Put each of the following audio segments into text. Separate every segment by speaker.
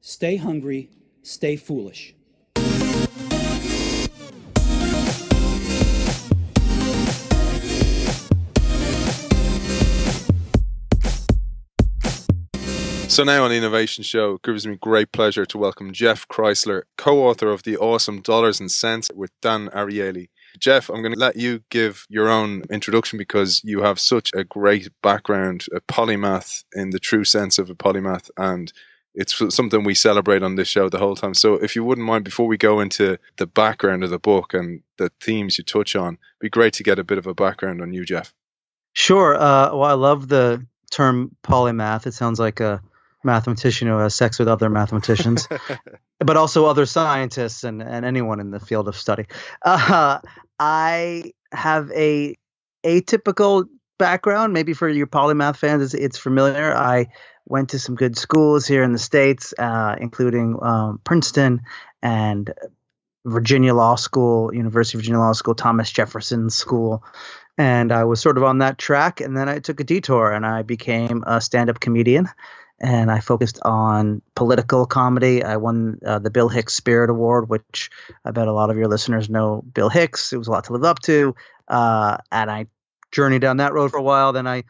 Speaker 1: Stay hungry, stay foolish.
Speaker 2: So now on the Innovation Show, it gives me great pleasure to welcome Jeff Kreisler, co-author of the awesome Dollars and Cents with Dan Ariely. Jeff, I'm going to let you give your own introduction because you have such a great background, a polymath in the true sense of a polymath, and it's something we celebrate on this show the whole time. So if you wouldn't mind, before we go into the background of the book and the themes you touch on, it'd be great to get a bit of a background on you, Jeff.
Speaker 3: Sure. Well, I love the term polymath. It sounds like a mathematician who has sex with other mathematicians, but also other scientists and anyone in the field of study. I have a atypical background. Maybe for your polymath fans, it's familiar. I went to some good schools here in the States, including Princeton and Virginia Law School, University of Virginia Law School, Thomas Jefferson School. And I was sort of on that track. And then I took a detour and I became a stand-up comedian. And I focused on political comedy. I won the Bill Hicks Spirit Award, which I bet a lot of your listeners know Bill Hicks. It was a lot to live up to. And I journeyed down that road for a while. Then I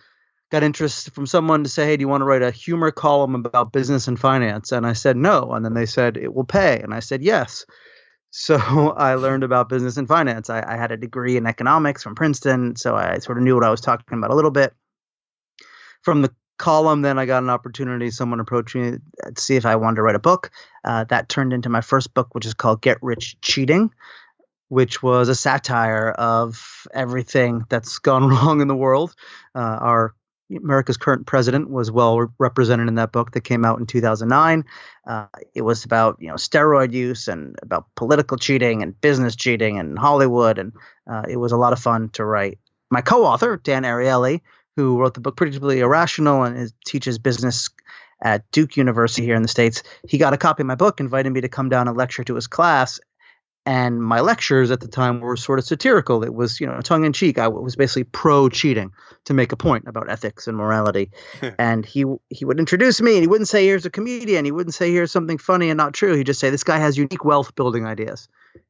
Speaker 3: got interest from someone to say, hey, do you want to write a humor column about business and finance? And I said no. And then they said, it will pay. And I said yes. So I learned about business and finance. I had a degree in economics from Princeton, so I sort of knew what I was talking about a little bit. From the column, then I got an opportunity. Someone approached me to see if I wanted to write a book. That turned into my first book, which is called Get Rich Cheating, which was a satire of everything that's gone wrong in the world. America's current president was well represented in that book that came out in 2009. It was about steroid use and about political cheating and business cheating and Hollywood, and it was a lot of fun to write. My co-author, Dan Ariely, who wrote the book Predictably Irrational and teaches business at Duke University here in the States, he got a copy of my book, invited me to come down and lecture to his class. And my lectures at the time were sort of satirical. It was, tongue-in-cheek. I was basically pro-cheating to make a point about ethics and morality. And he would introduce me, and he wouldn't say, here's a comedian. He wouldn't say, here's something funny and not true. He'd just say, this guy has unique wealth-building ideas.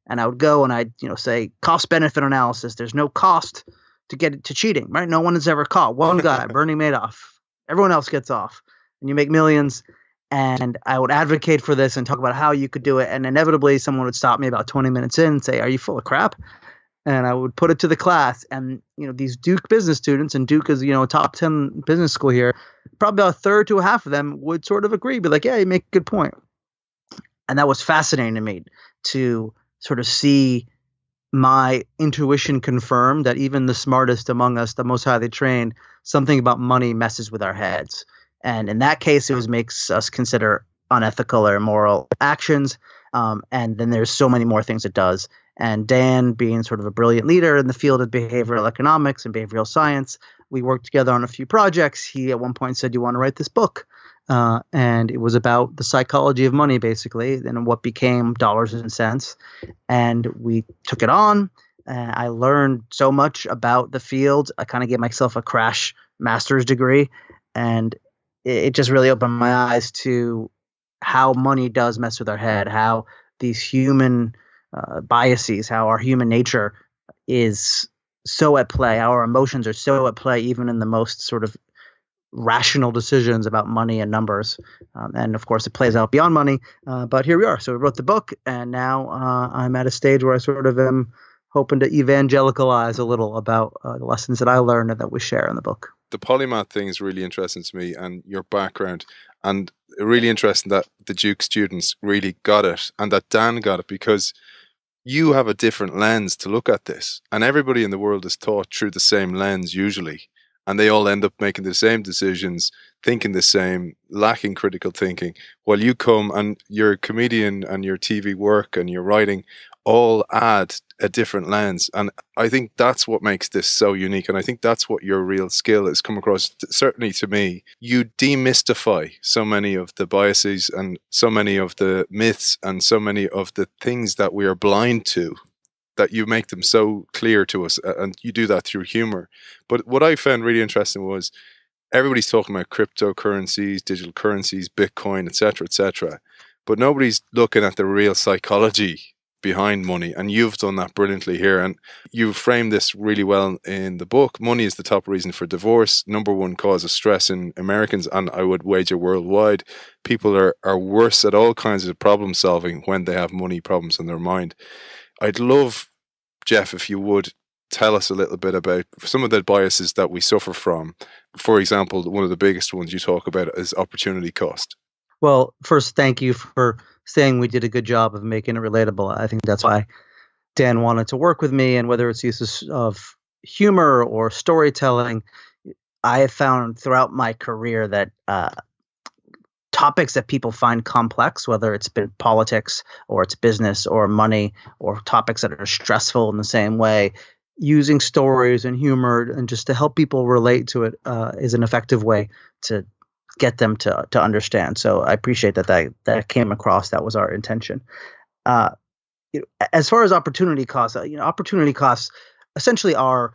Speaker 3: And I would go and I'd say, cost-benefit analysis. There's no cost to get to cheating, right? No one is ever caught. One guy, Bernie Madoff. Everyone else gets off. And you make millions. And I would advocate for this and talk about how you could do it. And inevitably, someone would stop me about 20 minutes in and say, are you full of crap? And I would put it to the class. And, these Duke business students, and Duke is, a top 10 business school here, probably about a third to a half of them would sort of agree, be like, yeah, you make a good point. And that was fascinating to me to sort of see my intuition confirm that even the smartest among us, the most highly trained, something about money messes with our heads. And in that case, it makes us consider unethical or immoral actions. And then there's so many more things it does. And Dan, being sort of a brilliant leader in the field of behavioral economics and behavioral science, we worked together on a few projects. He at one point said, you want to write this book? And it was about the psychology of money, basically, and what became Dollars and Cents. And we took it on. I learned so much about the field. I kind of gave myself a crash master's degree. And it just really opened my eyes to how money does mess with our head, how these human biases, how our human nature is so at play, how our emotions are so at play, even in the most sort of rational decisions about money and numbers. And of course, it plays out beyond money. But here we are. So we wrote the book, and now I'm at a stage where I sort of am hoping to evangelicalize a little about the lessons that I learned and that we share in the book.
Speaker 2: The polymath thing is really interesting to me, and your background, and really interesting that the Duke students really got it and that Dan got it, because you have a different lens to look at this, and everybody in the world is taught through the same lens usually, and they all end up making the same decisions, thinking the same, lacking critical thinking, while you come and your comedian and your TV work and your writing all add a different lens. And I think that's what makes this so unique. And I think that's what your real skill has come across. Certainly to me, you demystify so many of the biases and so many of the myths and so many of the things that we are blind to, that you make them so clear to us. And you do that through humor. But what I found really interesting was everybody's talking about cryptocurrencies, digital currencies, Bitcoin, etc., etc. but nobody's looking at the real psychology behind money. And you've done that brilliantly here. And you framed this really well in the book. Money is the top reason for divorce, number one cause of stress in Americans, and I would wager worldwide. People are worse at all kinds of problem solving when they have money problems in their mind. I'd love, Jeff, if you would tell us a little bit about some of the biases that we suffer from. For example, one of the biggest ones you talk about is opportunity cost.
Speaker 3: Well, first, thank you for saying we did a good job of making it relatable. I think that's why Dan wanted to work with me. And whether it's uses of humor or storytelling, I have found throughout my career that topics that people find complex, whether it's been politics or it's business or money or topics that are stressful in the same way, using stories and humor and just to help people relate to it is an effective way to get them to understand. So I appreciate that came across. That was our intention. As far as opportunity costs, opportunity costs essentially are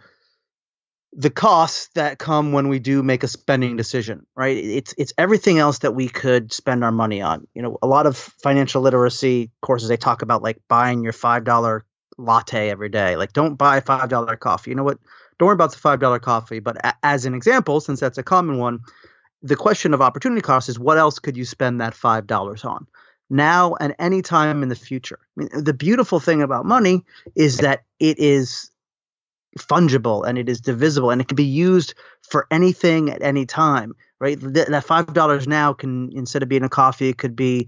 Speaker 3: the costs that come when we do make a spending decision, right? It's everything else that we could spend our money on. A lot of financial literacy courses, they talk about like buying your $5 latte every day. Like, don't buy $5 coffee. You know what? Don't worry about the $5 coffee. But as an example, since that's a common one, the question of opportunity cost is what else could you spend that $5 on now and any time in the future? I mean, the beautiful thing about money is that it is fungible and it is divisible and it can be used for anything at any time, right? That $5 now can, instead of being a coffee, it could be,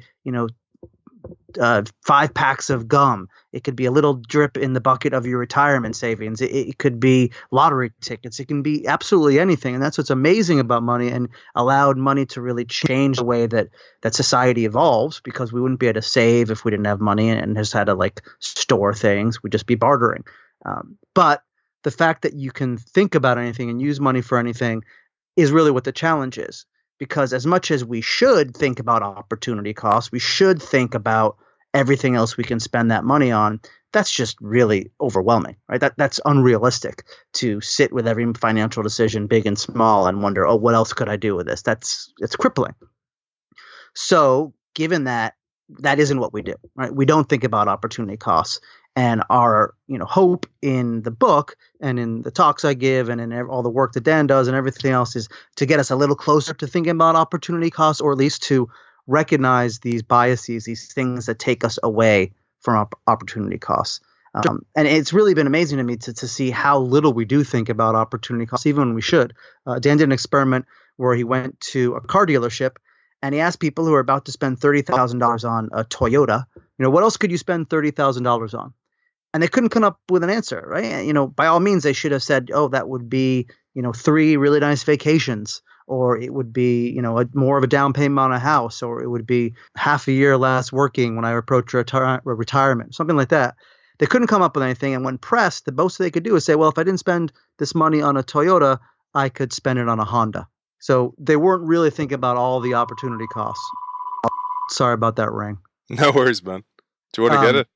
Speaker 3: 5 packs of gum. It could be a little drip in the bucket of your retirement savings. It could be lottery tickets. It can be absolutely anything. And that's what's amazing about money and allowed money to really change the way that society evolves, because we wouldn't be able to save if we didn't have money and just had to store things. We'd just be bartering. But the fact that you can think about anything and use money for anything is really what the challenge is. Because as much as we should think about opportunity costs, we should think about everything else we can spend that money on. That's just really overwhelming, right? That's unrealistic to sit with every financial decision, big and small, and wonder, oh, what else could I do with this? It's crippling. So given that isn't what we do, right? We don't think about opportunity costs. And our hope in the book and in the talks I give and in all the work that Dan does and everything else is to get us a little closer to thinking about opportunity costs, or at least to recognize these biases, these things that take us away from opportunity costs. And it's really been amazing to me to see how little we do think about opportunity costs, even when we should. Dan did an experiment where he went to a car dealership and he asked people who are about to spend $30,000 on a Toyota, what else could you spend $30,000 on? And they couldn't come up with an answer, right? By all means, they should have said, oh, that would be, 3 really nice vacations, or it would be, more of a down payment on a house, or it would be half a year less working when I approach retirement, something like that. They couldn't come up with anything. And when pressed, the most they could do is say, well, if I didn't spend this money on a Toyota, I could spend it on a Honda. So they weren't really thinking about all the opportunity costs. Sorry about that ring.
Speaker 2: No worries, man. Do you want to get it?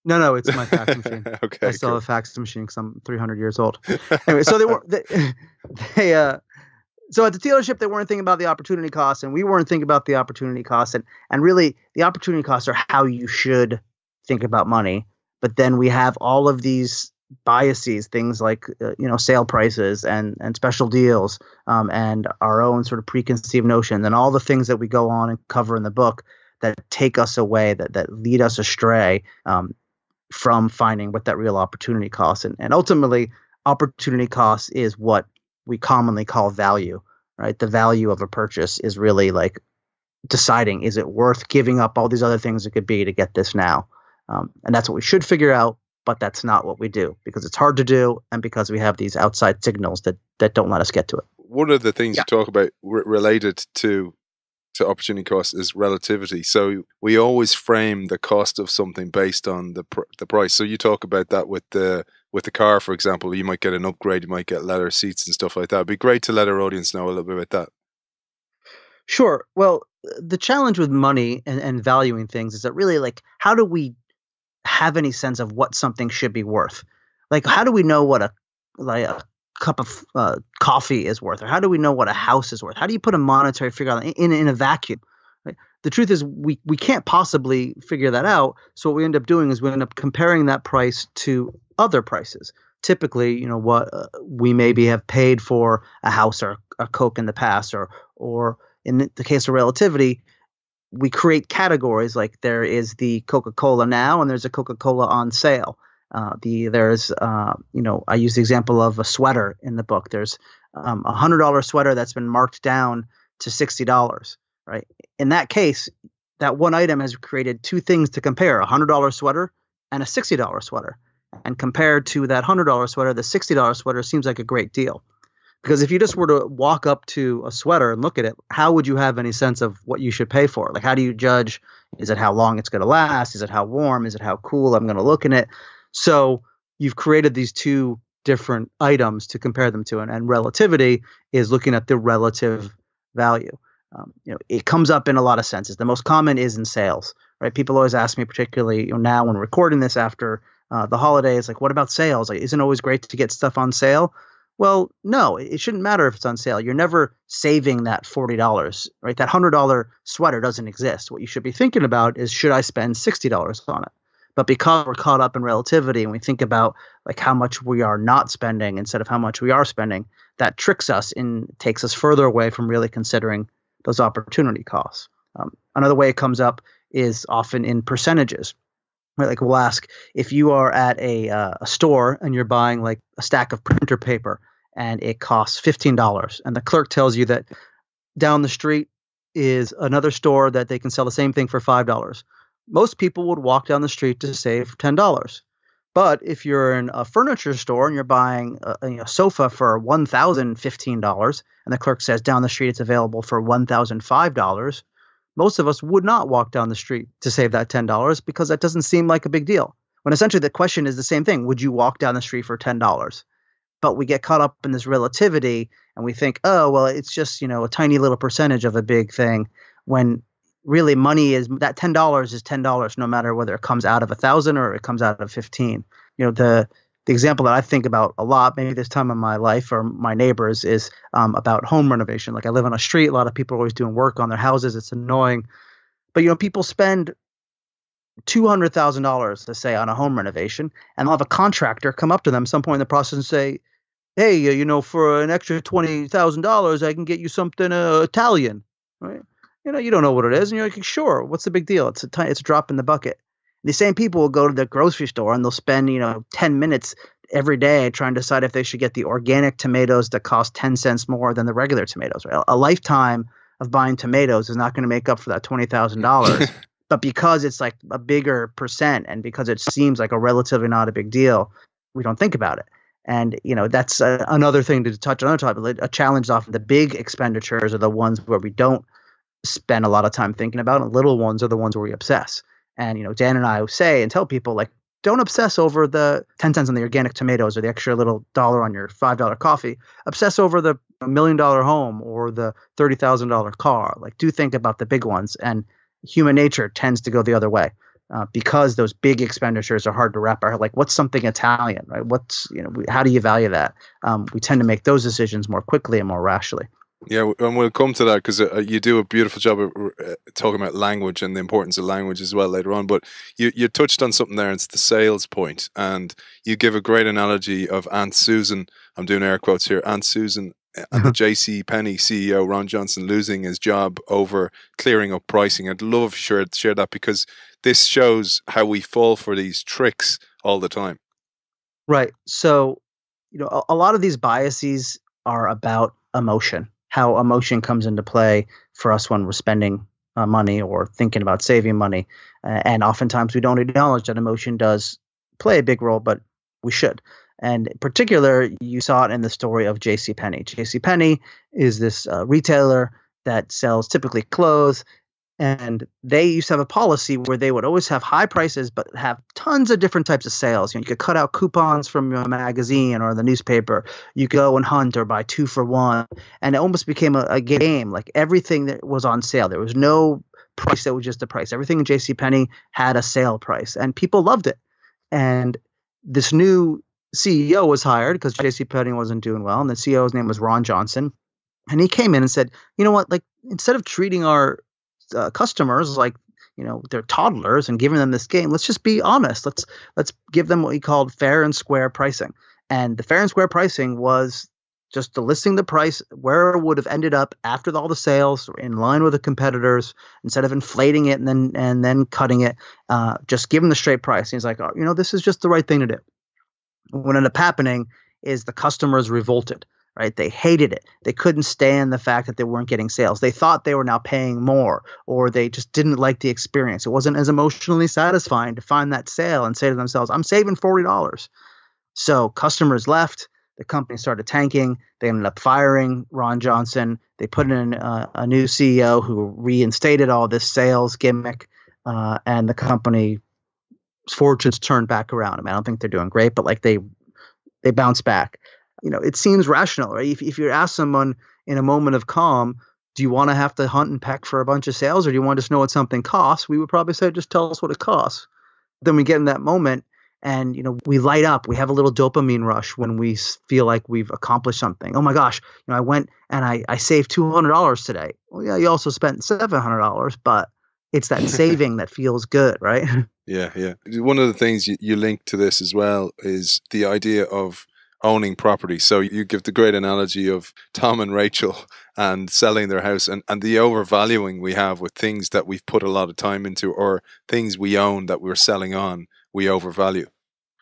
Speaker 3: No, it's my fax machine.
Speaker 2: Okay,
Speaker 3: I still
Speaker 2: cool.
Speaker 3: have a fax machine because I'm 300 years old. Anyway, so so at the dealership, they weren't thinking about the opportunity costs, and we weren't thinking about the opportunity costs. And really, the opportunity costs are how you should think about money. But then we have all of these biases, things like sale prices and special deals, and our own sort of preconceived notions, and all the things that we go on and cover in the book that take us away, that lead us astray from finding what that real opportunity costs. And ultimately, opportunity costs is what we commonly call value, right? The value of a purchase is really like deciding, is it worth giving up all these other things it could be to get this now? And that's what we should figure out, but that's not what we do because it's hard to do and because we have these outside signals that don't let us get to it.
Speaker 2: One of the things you talk about related to opportunity cost is relativity. So we always frame the cost of something based on the price. So you talk about that with the car, for example. You might get an upgrade, you might get leather seats and stuff like that. It'd be great to let our audience know a little bit about that.
Speaker 3: Sure. Well, the challenge with money and valuing things is that really, like, how do we have any sense of what something should be worth? Like, how do we know what a cup of coffee is worth, or how do we know what a house is worth? How do you put a monetary figure on in a vacuum? Right? the truth is we can't possibly figure that out. So what we end up doing is we end up comparing that price to other prices. Typically, what we maybe have paid for a house or a Coke in the past, or in the case of Relativity, we create categories. Like there is the Coca-Cola now, and there's a Coca-Cola on sale. I use the example of a sweater in the book. There's a $100 sweater that's been marked down to $60, right? In that case, that one item has created two things to compare: a $100 sweater and a $60 sweater. And compared to that $100 sweater, the $60 sweater seems like a great deal. Because if you just were to walk up to a sweater and look at it, how would you have any sense of what you should pay for it? Like, how do you judge? Is it how long it's going to last? Is it how warm? Is it how cool I'm going to look in it? So you've created these two different items to compare them to. And Relativity is looking at the relative value. It comes up in a lot of senses. The most common is in sales, right? People always ask me, particularly now when recording this after the holidays, like, what about sales? Like, isn't it always great to get stuff on sale? Well, no, it shouldn't matter if it's on sale. You're never saving that $40, right? That $100 sweater doesn't exist. What you should be thinking about is, should I spend $60 on it? But because we're caught up in Relativity and we think about like how much we are not spending instead of how much we are spending, that tricks us and takes us further away from really considering those opportunity costs. Another way it comes up is often in percentages. Right? Like we'll ask, if you are at a store and you're buying like a stack of printer paper and it costs $15, and the clerk tells you that down the street is another store that they can sell the same thing for $5. Most people would walk down the street to save $10. But if you're in a furniture store and you're buying a sofa for $1,015, and the clerk says down the street it's available for $1,005, most of us would not walk down the street to save that $10 because that doesn't seem like a big deal. When essentially the question is the same thing: would you walk down the street for $10? But we get caught up in this relativity and we think, oh, well, it's just, a tiny little percentage of a big thing, when really money is that $10 is $10 no matter whether it comes out of 1,000 or it comes out of 15. The example that I think about a lot, maybe this time in my life or my neighbors, is about home renovation. Like I live on a street, a lot of people are always doing work on their houses. It's annoying. But people spend $200,000, let's say, on a home renovation, and they'll have a contractor come up to them at some point in the process and say, hey, for an extra $20,000, I can get you something Italian, right? You don't know what it is, and you're like, sure, what's the big deal? It's a drop in the bucket. The same people will go to the grocery store and they'll spend 10 minutes every day trying to decide if they should get the organic tomatoes that cost 10 cents more than the regular tomatoes. Right? A lifetime of buying tomatoes is not going to make up for that $20,000. But because it's like a bigger percent, and because it seems like a relatively not a big deal, we don't think about it. And that's another thing to touch on. Another topic. A challenge is often the big expenditures are the ones where we don't spend a lot of time thinking about, and little ones are the ones where we obsess. And Dan and I say and tell people, like, don't obsess over the 10 cents on the organic tomatoes or the extra little dollar on your $5 coffee. Obsess over the $1 million home or the $30,000 car. Like, do think about the big ones. And human nature tends to go the other way because those big expenditures are hard to wrap our head. Like, what's something Italian, right? How do you value that? We tend to make those decisions more quickly and more rationally.
Speaker 2: Yeah, and we'll come to that because you do a beautiful job of talking about language and the importance of language as well later on. But you touched on something there, and it's the sales point. And you give a great analogy of Aunt Susan, I'm doing air quotes here, Aunt Susan and the J.C. Penney CEO, Ron Johnson, losing his job over clearing up pricing. I'd love if you share that, because this shows how we fall for these tricks all the time.
Speaker 3: Right. So, a lot of these biases are about emotion. How emotion comes into play for us when we're spending money or thinking about saving money. And oftentimes we don't acknowledge that emotion does play a big role, but we should. And in particular, you saw it in the story of JCPenney. JCPenney is this retailer that sells typically clothes. And they used to have a policy where they would always have high prices, but have tons of different types of sales. You could cut out coupons from your magazine or the newspaper. You could go and hunt or buy 2 for 1. And it almost became a game. Like, everything that was on sale, there was no price that was just the price. Everything in JCPenney had a sale price, and people loved it. And this new CEO was hired because JCPenney wasn't doing well. And the CEO's name was Ron Johnson. And he came in and said, you know what, like, instead of treating our customers like, they're toddlers and giving them this game. Let's just be honest. Let's give them what we called fair and square pricing. And the fair and square pricing was just listing the price where it would have ended up after all the sales, in line with the competitors, instead of inflating it and then cutting it. Just give them the straight price. And he's like, oh, this is just the right thing to do. What ended up happening is the customers revolted. Right? They hated it. They couldn't stand the fact that they weren't getting sales. They thought they were now paying more, or they just didn't like the experience. It wasn't as emotionally satisfying to find that sale and say to themselves, I'm saving $40. So customers left. The company started tanking. They ended up firing Ron Johnson. They put in a new CEO who reinstated all this sales gimmick, and the company's fortunes turned back around. I mean, I don't think they're doing great, but like they bounced back. It seems rational, right? If you ask someone in a moment of calm, do you want to have to hunt and peck for a bunch of sales, or do you want to just know what something costs? We would probably say, just tell us what it costs. Then we get in that moment and, we light up. We have a little dopamine rush when we feel like we've accomplished something. Oh my gosh, I went and I saved $200 today. Well, yeah, you also spent $700, but it's that saving that feels good, right?
Speaker 2: Yeah. One of the things you link to this as well is the idea of owning property. So you give the great analogy of Tom and Rachel and selling their house and the overvaluing we have with things that we've put a lot of time into, or things we own that we're selling on, we overvalue.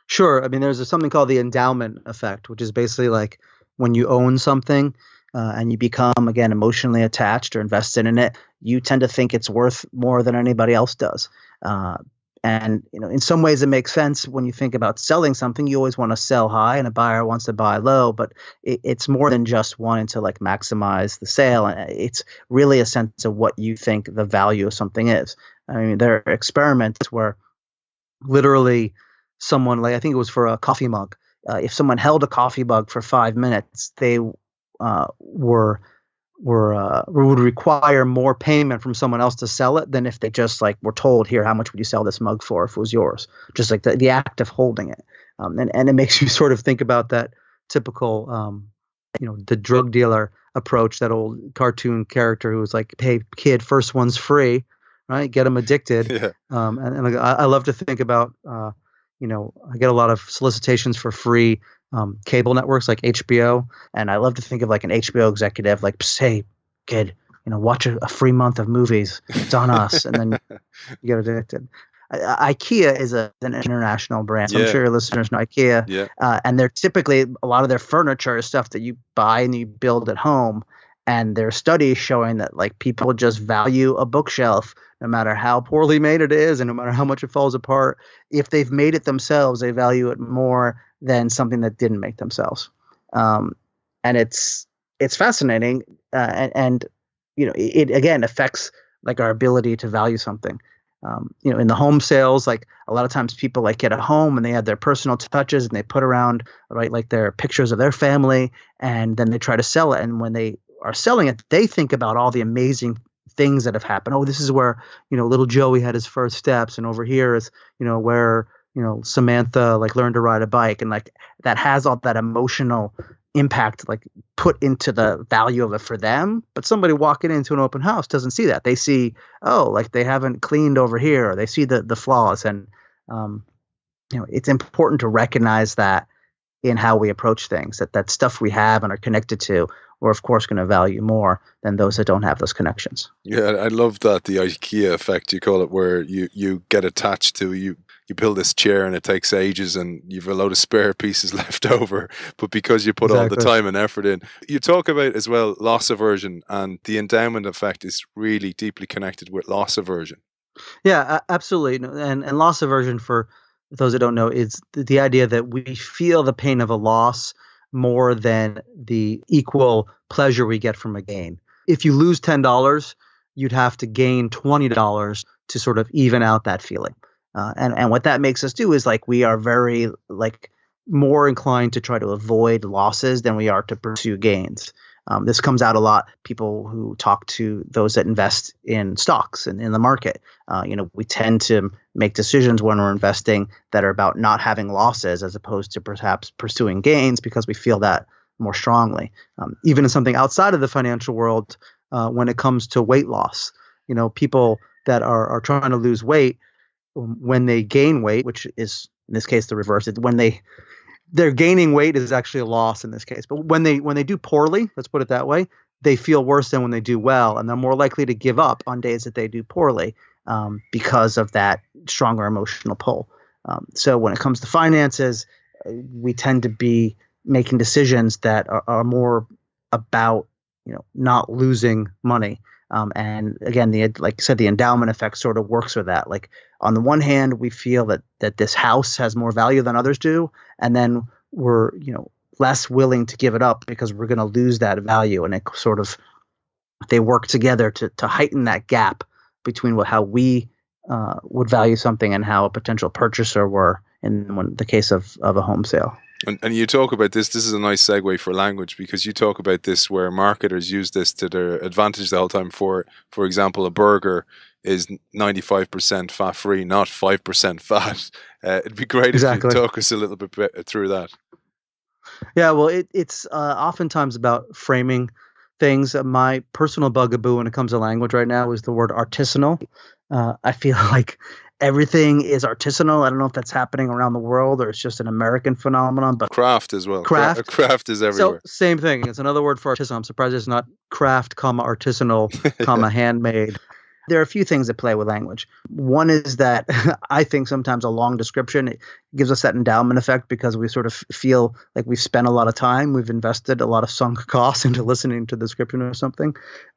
Speaker 3: Sure. I mean, there's something called the endowment effect, which is basically like when you own something and you become, again, emotionally attached or invested in it, you tend to think it's worth more than anybody else does. And, in some ways it makes sense when you think about selling something. You always want to sell high and a buyer wants to buy low, but it's more than just wanting to like maximize the sale. It's really a sense of what you think the value of something is. I mean, there are experiments where literally someone, like I think it was for a coffee mug, if someone held a coffee mug for 5 minutes, they would require more payment from someone else to sell it than if they just like were told, here, how much would you sell this mug for if it was yours? Just like the act of holding it. And it makes you sort of think about that typical, the drug dealer approach, that old cartoon character who was like, hey, kid, first one's free, right? Get them addicted.
Speaker 2: Yeah.
Speaker 3: And I love to think about, I get a lot of solicitations for free cable networks like HBO. And I love to think of like an HBO executive, like, hey, kid, watch a free month of movies. It's on us. And then you get addicted. Ikea is an international brand. So I'm sure your listeners know Ikea.
Speaker 2: Yeah.
Speaker 3: And they're typically, a lot of their furniture is stuff that you buy and you build at home. And there are studies showing that like people just value a bookshelf, no matter how poorly made it is and no matter how much it falls apart. If they've made it themselves, they value it more than something that didn't make themselves. And it's fascinating. And it again affects like our ability to value something. In the home sales, like a lot of times people like get a home and they have their personal touches and they put around, right, like their pictures of their family, and then they try to sell it. And when they are selling it, they think about all the amazing things that have happened. Oh, this is where, little Joey had his first steps. And over here is, where, Samantha like learned to ride a bike, and like that has all that emotional impact like put into the value of it for them. But somebody walking into an open house doesn't see that. They see, oh, like they haven't cleaned over here, or they see the flaws. And it's important to recognize that in how we approach things, that stuff we have and are connected to, we're of course going to value more than those that don't have those connections.
Speaker 2: Yeah, I love that, the IKEA effect, you call it, where you get attached to, you build this chair and it takes ages and you've a load of spare pieces left over, but because you put all the time and effort in. You talk about as well loss aversion, and the endowment effect is really deeply connected with loss aversion.
Speaker 3: Yeah, absolutely. And loss aversion, for those that don't know, is the idea that we feel the pain of a loss more than the equal pleasure we get from a gain. If you lose $10, you'd have to gain $20 to sort of even out that feeling. And what that makes us do is like we are very like more inclined to try to avoid losses than we are to pursue gains. This comes out a lot. People who talk to those that invest in stocks and in the market, we tend to make decisions when we're investing that are about not having losses as opposed to perhaps pursuing gains, because we feel that more strongly. Even in something outside of the financial world, when it comes to weight loss, People that are trying to lose weight, when they gain weight, which is in this case the reverse, when they're gaining weight is actually a loss in this case. But when they do poorly, let's put it that way, they feel worse than when they do well, and they're more likely to give up on days that they do poorly because of that stronger emotional pull. So when it comes to finances, we tend to be making decisions that are more about not losing money. And again, like I said, the endowment effect sort of works with that. Like on the one hand, we feel that this house has more value than others do, and then we're less willing to give it up because we're going to lose that value. And it sort of they work together to heighten that gap between how we would value something and how a potential purchaser were in the case of a home sale.
Speaker 2: And you talk about this. This is a nice segue for language, because you talk about this where marketers use this to their advantage the whole time. For example, a burger is 95% fat free, not 5% fat. It'd be great if you talk us a little bit through that.
Speaker 3: Yeah, well, it's oftentimes about framing things. My personal bugaboo when it comes to language right now is the word artisanal. I feel like everything is artisanal. I don't know if that's happening around the world or it's just an American phenomenon, but
Speaker 2: craft as well. Craft is everywhere.
Speaker 3: So same thing. It's another word for artisanal. I'm surprised it's not craft, artisanal, handmade. There are a few things that play with language. One is that I think sometimes a long description, it gives us that endowment effect because we sort of feel like we've spent a lot of time, we've invested a lot of sunk costs into listening to the description or something.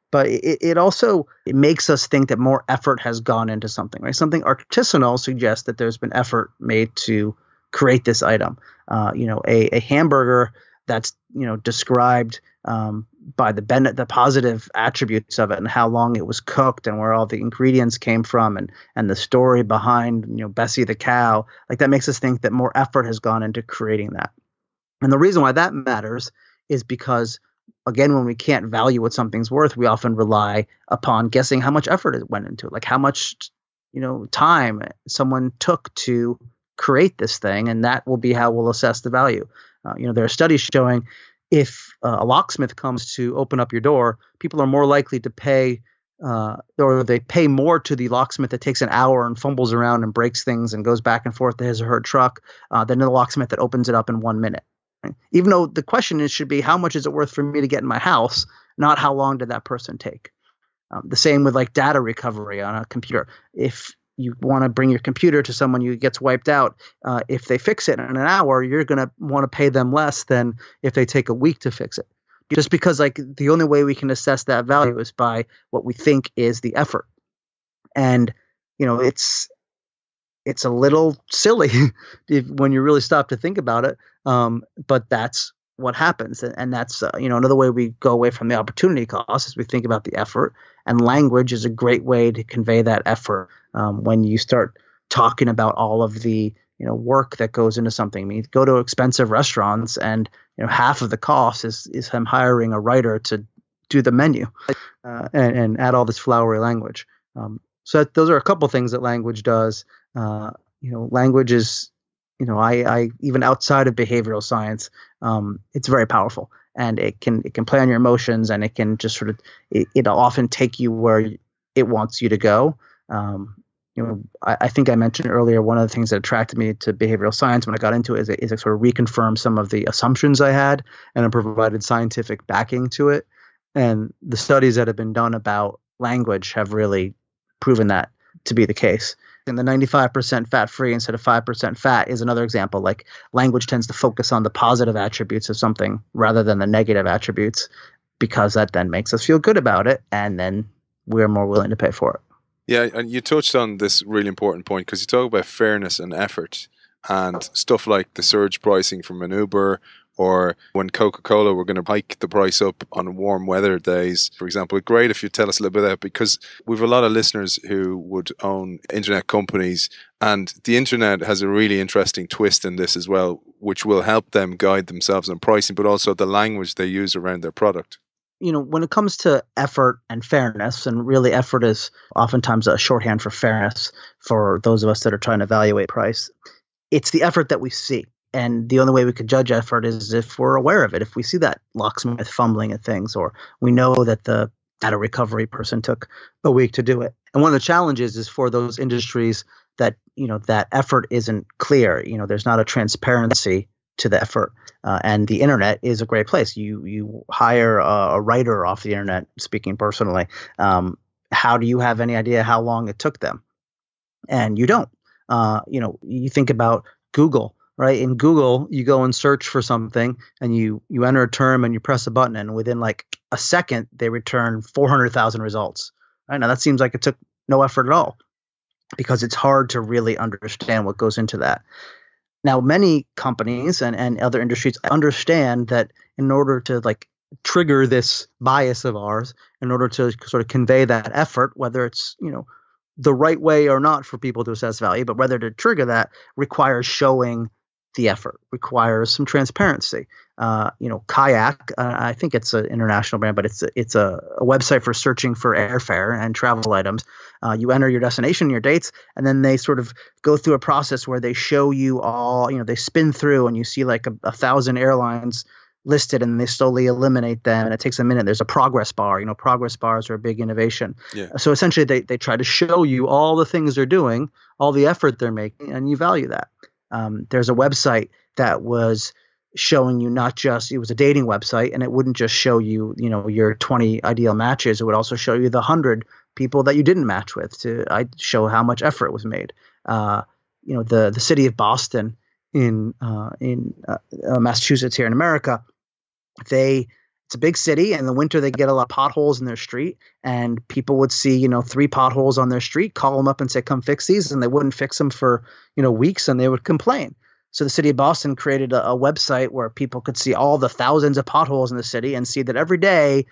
Speaker 3: But it also makes us think that more effort has gone into something, right? Something artisanal suggests that there's been effort made to create this item. A hamburger that's described by the positive attributes of it and how long it was cooked and where all the ingredients came from and the story behind Bessie the cow, like that makes us think that more effort has gone into creating that. And the reason why that matters is because, again, when we can't value what something's worth, we often rely upon guessing how much effort it went into it, like how much time someone took to create this thing, and that will be how we'll assess the value. There are studies showing if a locksmith comes to open up your door, people are more likely to pay or they pay more to the locksmith that takes an hour and fumbles around and breaks things and goes back and forth to his or her truck than the locksmith that opens it up in 1 minute. Right? Even though the question should be how much is it worth for me to get in my house, not how long did that person take. The same with like data recovery on a computer. If you want to bring your computer to someone who gets wiped out, if they fix it in an hour, you're going to want to pay them less than if they take a week to fix it. Just because like the only way we can assess that value is by what we think is the effort. And, it's a little silly when you really stop to think about it. But that's what happens. And that's, another way we go away from the opportunity cost is we think about the effort, and language is a great way to convey that effort. When you start talking about all of the, work that goes into something. I mean, go to expensive restaurants and, half of the cost is him hiring a writer to do the menu and add all this flowery language. So those are a couple things that language does. Language is, I even outside of behavioral science, it's very powerful, and it can play on your emotions, and it can just sort of it'll often take you where it wants you to go. I think I mentioned earlier, one of the things that attracted me to behavioral science when I got into it is it sort of reconfirmed some of the assumptions I had, and it provided scientific backing to it. And the studies that have been done about language have really proven that to be the case. And the 95% fat-free instead of 5% fat is another example. Like language tends to focus on the positive attributes of something rather than the negative attributes, because that then makes us feel good about it, and then we're more willing to pay for it.
Speaker 2: Yeah, and you touched on this really important point, because you talk about fairness and effort and stuff like the surge pricing from an Uber, or when Coca-Cola were going to hike the price up on warm weather days, for example. Great if you tell us a little bit about that, because we have a lot of listeners who would own internet companies, and the internet has a really interesting twist in this as well, which will help them guide themselves on pricing, but also the language they use around their product.
Speaker 3: When it comes to effort and fairness, and really effort is oftentimes a shorthand for fairness for those of us that are trying to evaluate price, it's the effort that we see. And the only way we could judge effort is if we're aware of it. If we see that locksmith fumbling at things, or we know that the at a recovery person took a week to do it. And one of the challenges is for those industries that, that effort isn't clear. There's not a transparency to the effort. And the internet is a great place. You hire a writer off the internet, speaking personally. How do you have any idea how long it took them? And you don't. You think about Google, right? In Google, you go and search for something and you enter a term and you press a button, and within like a second, they return 400,000 results. Right? Now that seems like it took no effort at all, because it's hard to really understand what goes into that. Now, many companies and other industries understand that in order to like trigger this bias of ours, in order to sort of convey that effort, whether it's, the right way or not for people to assess value, but whether to trigger that requires showing the effort, requires some transparency. Kayak, I think it's an international brand, but it's a website for searching for airfare and travel items. You enter your destination, your dates, and then they sort of go through a process where they show you all, they spin through and you see like 1,000 airlines listed, and they slowly eliminate them, and it takes a minute. There's a progress bar. Progress bars are a big innovation. Yeah. So essentially they try to show you all the things they're doing, all the effort they're making, and you value that. There's a website that was showing you not just, it was a dating website, and it wouldn't just show you, your 20 ideal matches. It would also show you the 100 people that you didn't match with to show how much effort was made. The city of Boston in Massachusetts here in America, it's a big city. In the winter, they get a lot of potholes in their street, and people would see, 3 potholes on their street, call them up and say, come fix these. And they wouldn't fix them for, weeks, and they would complain. So the city of Boston created a website where people could see all the thousands of potholes in the city and see that every day,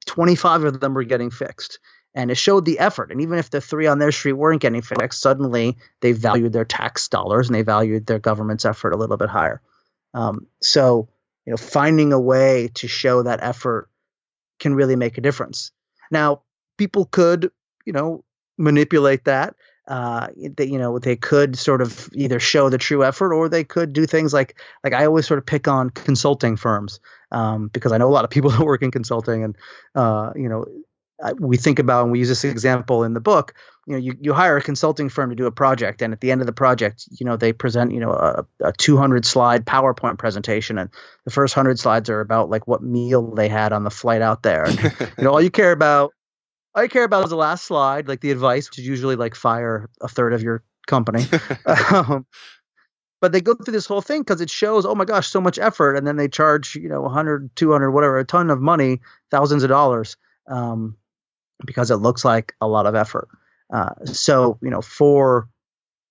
Speaker 3: 25 of them were getting fixed. And it showed the effort. And even if the 3 on their street weren't getting fixed, suddenly they valued their tax dollars and they valued their government's effort a little bit higher. So finding a way to show that effort can really make a difference. Now, people could, manipulate that. They could sort of either show the true effort, or they could do things like I always sort of pick on consulting firms, because I know a lot of people that work in consulting, and we think about, and we use this example in the book, you hire a consulting firm to do a project, and at the end of the project, they present, a 200 slide PowerPoint presentation, and the first 100 slides are about like what meal they had on the flight out there. And, all you care about is the last slide, like the advice, which is usually like fire a third of your company. But they go through this whole thing because it shows, oh my gosh, so much effort. And then they charge, 100, 200, whatever, a ton of money, thousands of dollars, because it looks like a lot of effort. So, for,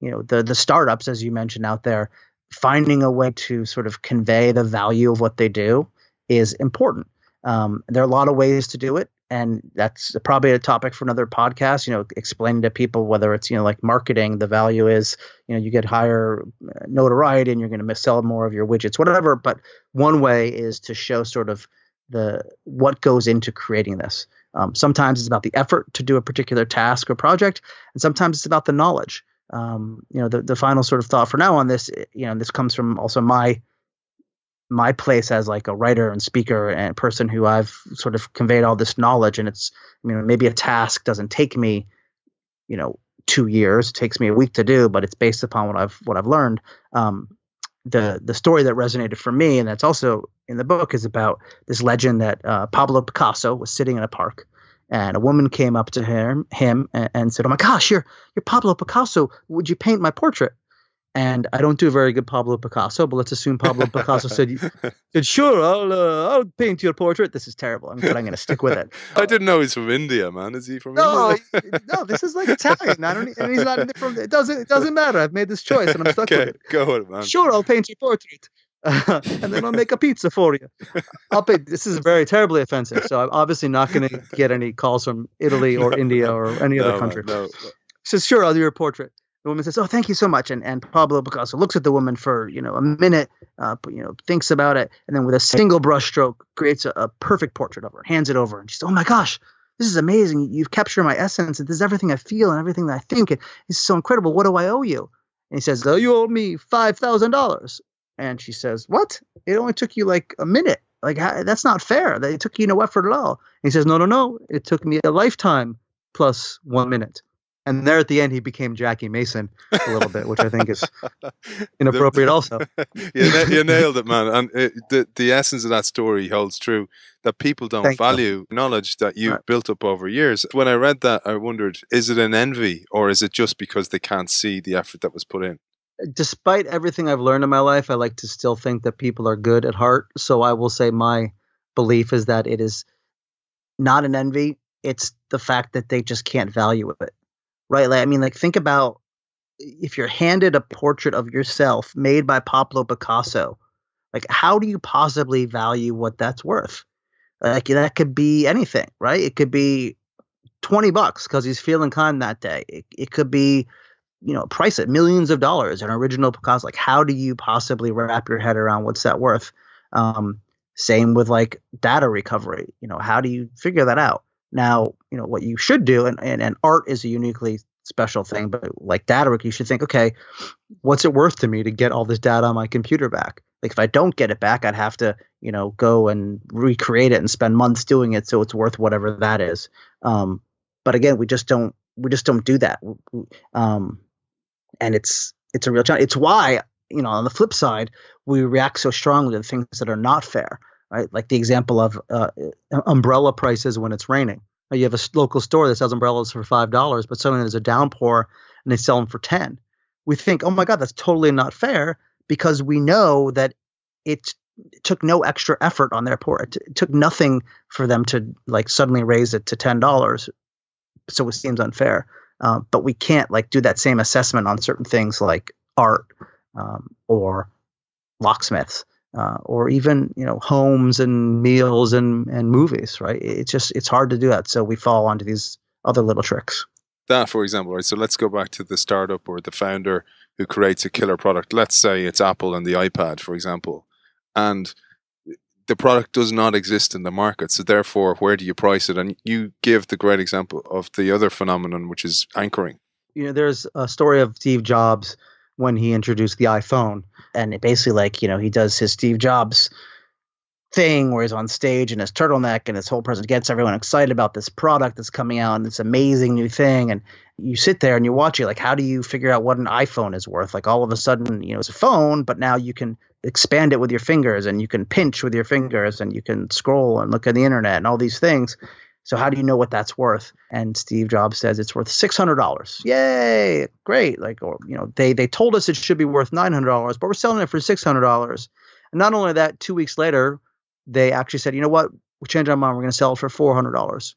Speaker 3: the startups, as you mentioned out there, finding a way to sort of convey the value of what they do is important. There are a lot of ways to do it. And that's probably a topic for another podcast, explaining to people whether it's, like marketing, the value is, you get higher notoriety and you're going to sell more of your widgets, whatever. But one way is to show sort of what goes into creating this. Sometimes it's about the effort to do a particular task or project, and sometimes it's about the knowledge. The final sort of thought for now on this, this comes from also my place as like a writer and speaker and person who I've sort of conveyed all this knowledge. And it's, maybe a task doesn't take me, 2 years, it takes me a week to do, but it's based upon what I've learned. The story that resonated for me, and that's also in the book, is about this legend that Pablo Picasso was sitting in a park, and a woman came up to him and said, "Oh my gosh, you're Pablo Picasso. Would you paint my portrait?" And I don't do a very good Pablo Picasso, but let's assume Pablo Picasso said, "Sure, I'll paint your portrait." This is terrible, but I'm going to stick with it.
Speaker 2: I didn't know he's from India, man. Is he from India?
Speaker 3: No, this is like Italian. And he's not from. It doesn't matter. I've made this choice, and I'm stuck with it.
Speaker 2: Go on, man.
Speaker 3: Sure, I'll paint your portrait, and then I'll make a pizza for you. This is very terribly offensive, so I'm obviously not going to get any calls from Italy or India or any other country.
Speaker 2: No.
Speaker 3: He says, "Sure, I'll do your portrait." The woman says, "Oh, thank you so much." And Pablo Picasso looks at the woman for, a minute, thinks about it, and then with a single brush stroke creates a perfect portrait of her, hands it over. And she says, "Oh my gosh, this is amazing. You've captured my essence. And this is everything I feel and everything that I think. And this is so incredible. What do I owe you?" And he says, "Oh, you owe me $5,000. And she says, "What? It only took you like a minute." Like, that's not fair. It took you no effort at all. He says, no, no, no. It took me a lifetime plus 1 minute. And there at the end, he became Jackie Mason a little bit, which I think is inappropriate also.
Speaker 2: You nailed it, man. And the essence of that story holds true, that people don't
Speaker 3: Thank you.
Speaker 2: value knowledge that you've
Speaker 3: Right.
Speaker 2: built up over years. When I read that, I wondered, is it an envy, or is it just because they can't see the effort that was put in?
Speaker 3: Despite everything I've learned in my life, I like to still think that people are good at heart. So I will say my belief is that it is not an envy. It's the fact that they just can't value it. Right? Like, I mean, like, think about if you're handed a portrait of yourself made by Pablo Picasso, like, how do you possibly value what that's worth? Like, that could be anything, right? It could be $20 because he's feeling kind that day. It could be, price it millions of dollars, an original Picasso. Like, how do you possibly wrap your head around what's that worth? Same with like data recovery. How do you figure that out? Now, what you should do, and art is a uniquely special thing, but like data, you should think, okay, what's it worth to me to get all this data on my computer back? Like, if I don't get it back, I'd have to, go and recreate it and spend months doing it, so it's worth whatever that is. But again, we just don't do that. And it's a real challenge. It's why, on the flip side, we react so strongly to things that are not fair, right? Like the example of umbrella prices when it's raining. You have a local store that sells umbrellas for $5, but suddenly there's a downpour and they sell them for 10. We think, oh my God, that's totally not fair, because we know that it took no extra effort on their part. It took nothing for them to like suddenly raise it to $10. So it seems unfair. But we can't like do that same assessment on certain things like art or locksmiths or even homes and meals and movies, right? It's hard to do that, so we fall onto these other little tricks.
Speaker 2: That, for example, right? So let's go back to the startup or the founder who creates a killer product. Let's say it's Apple and the iPad, for example, and the product does not exist in the market. So therefore, where do you price it? And you give the great example of the other phenomenon, which is anchoring.
Speaker 3: There's a story of Steve Jobs when he introduced the iPhone, and it basically like, he does his Steve Jobs thing where he's on stage in his turtleneck and his whole presence gets everyone excited about this product that's coming out and this amazing new thing. And you sit there and you watch it. Like, how do you figure out what an iPhone is worth? Like, all of a sudden, it's a phone, but now you can expand it with your fingers and you can pinch with your fingers and you can scroll and look at the internet and all these things. So how do you know what that's worth? And Steve Jobs says it's worth $600. Yay, great! Like, or they told us it should be worth $900, but we're selling it for $600. And not only that, 2 weeks later, they actually said, you know what? We changed our mind. We're going to sell it for $400.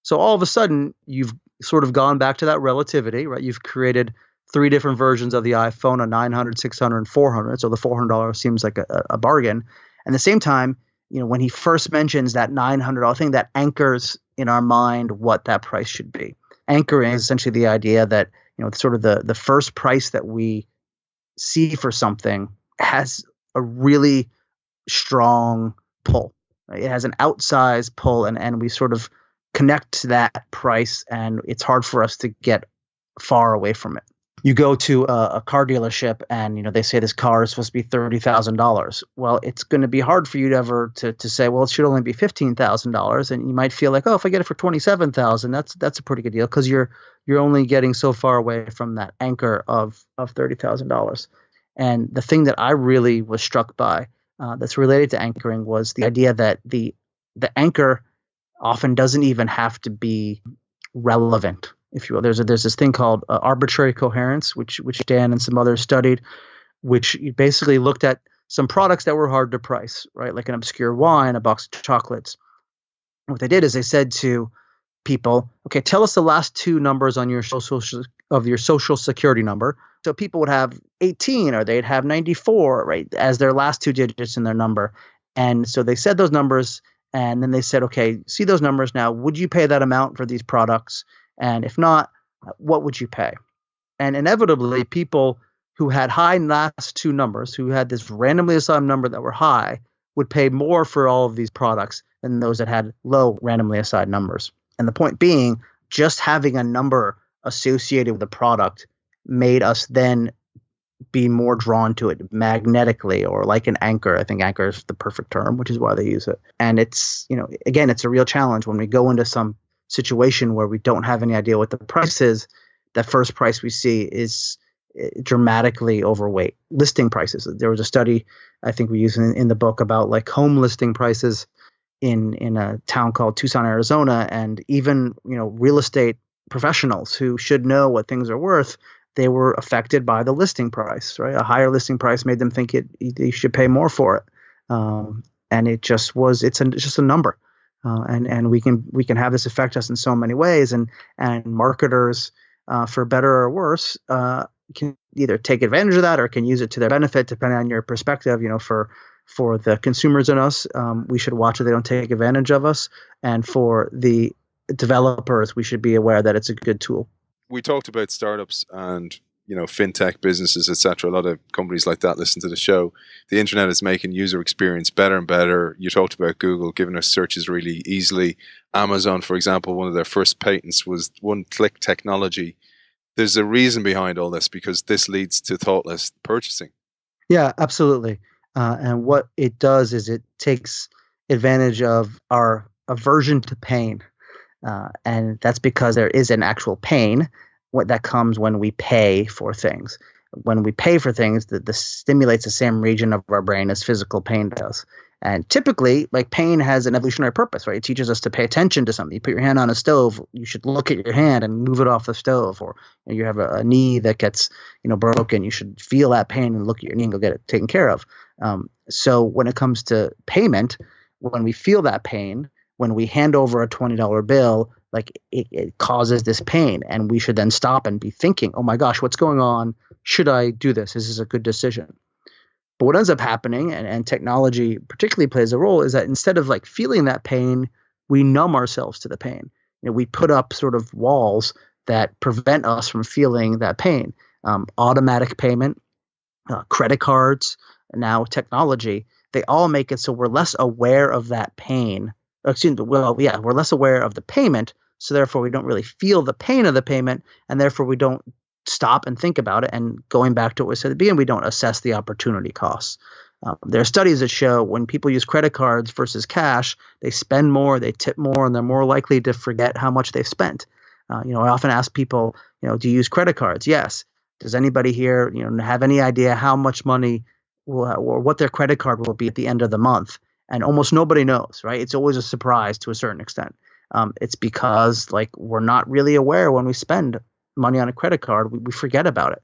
Speaker 3: So all of a sudden, you've sort of gone back to that relativity, right? You've created 3 different versions of the iPhone, a $900, $600, and $400. So the $400 seems like a bargain. And at the same time, when he first mentions that $900 thing, that anchors in our mind what that price should be. Anchoring is essentially the idea that, sort of the first price that we see for something has a really strong pull. Right? It has an outsized pull, and we sort of connect to that price, and it's hard for us to get far away from it. You go to a car dealership and, they say this car is supposed to be $30,000. Well, it's going to be hard for you to ever to say, well, it should only be $15,000. And you might feel like, oh, if I get it for $27,000, that's a pretty good deal, because you're only getting so far away from that anchor of $30,000. And the thing that I really was struck by that's related to anchoring was the idea that the anchor often doesn't even have to be relevant, if you will. There's this thing called arbitrary coherence, which Dan and some others studied, which basically looked at some products that were hard to price, right? Like an obscure wine, a box of chocolates. And what they did is they said to people, okay, tell us the last 2 numbers on your social security number. So people would have 18 or they'd have 94, right, as their last 2 digits in their number. And so they said those numbers, and then they said, okay, see those numbers now. Would you pay that amount for these products? And if not, what would you pay? And inevitably, people who had high last 2 numbers, who had this randomly assigned number that were high, would pay more for all of these products than those that had low randomly assigned numbers. And the point being, just having a number associated with the product made us then be more drawn to it magnetically, or like an anchor. I think anchor is the perfect term, which is why they use it. And it's, again, it's a real challenge when we go into some situation where we don't have any idea what the price is. That first price we see is dramatically overweight listing prices. There was a study I think we use in the book about like home listing prices in a town called Tucson, Arizona, and even real estate professionals who should know what things are worth, they were affected by the listing price. Right, a higher listing price made them think you should pay more for it, and it just was. It's just a number, and we can have this affect us in so many ways, and marketers, for better or worse, can either take advantage of that or can use it to their benefit, depending on your perspective. For the consumers in us, we should watch that they don't take advantage of us. And for the developers, we should be aware that it's a good tool.
Speaker 2: We talked about startups and fintech businesses, etc. A lot of companies like that listen to the show. The internet is making user experience better and better. You talked about Google giving us searches really easily. Amazon, for example, one of their first patents was one-click technology. There's a reason behind all this, because this leads to thoughtless purchasing.
Speaker 3: Yeah, absolutely. And what it does is it takes advantage of our aversion to pain. And that's because there is an actual pain that comes when we pay for things. When we pay for things, that stimulates the same region of our brain as physical pain does. And typically, like, pain has an evolutionary purpose, right? It teaches us to pay attention to something. You put your hand on a stove, you should look at your hand and move it off the stove. Or you have a knee that gets broken, you should feel that pain and look at your knee and go get it taken care of. So when it comes to payment, when we feel that pain, when we hand over a $20 bill, like it causes this pain, and we should then stop and be thinking, oh my gosh, what's going on? Should I do this? Is this a good decision? But what ends up happening, and technology particularly plays a role, is that instead of like feeling that pain, we numb ourselves to the pain. We put up sort of walls that prevent us from feeling that pain. Automatic payment, credit cards, now technology, they all make it so we're less aware of that pain. We're less aware of the payment, so therefore we don't really feel the pain of the payment, and therefore we don't stop and think about it. And going back to what we said at the beginning, we don't assess the opportunity costs. There are studies that show when people use credit cards versus cash, they spend more, they tip more, and they're more likely to forget how much they've spent. I often ask people, do you use credit cards? Yes. Does anybody here, have any idea how much money or what their credit card will be at the end of the month? And almost nobody knows, right? It's always a surprise to a certain extent. It's because we're not really aware when we spend money on a credit card, we forget about it.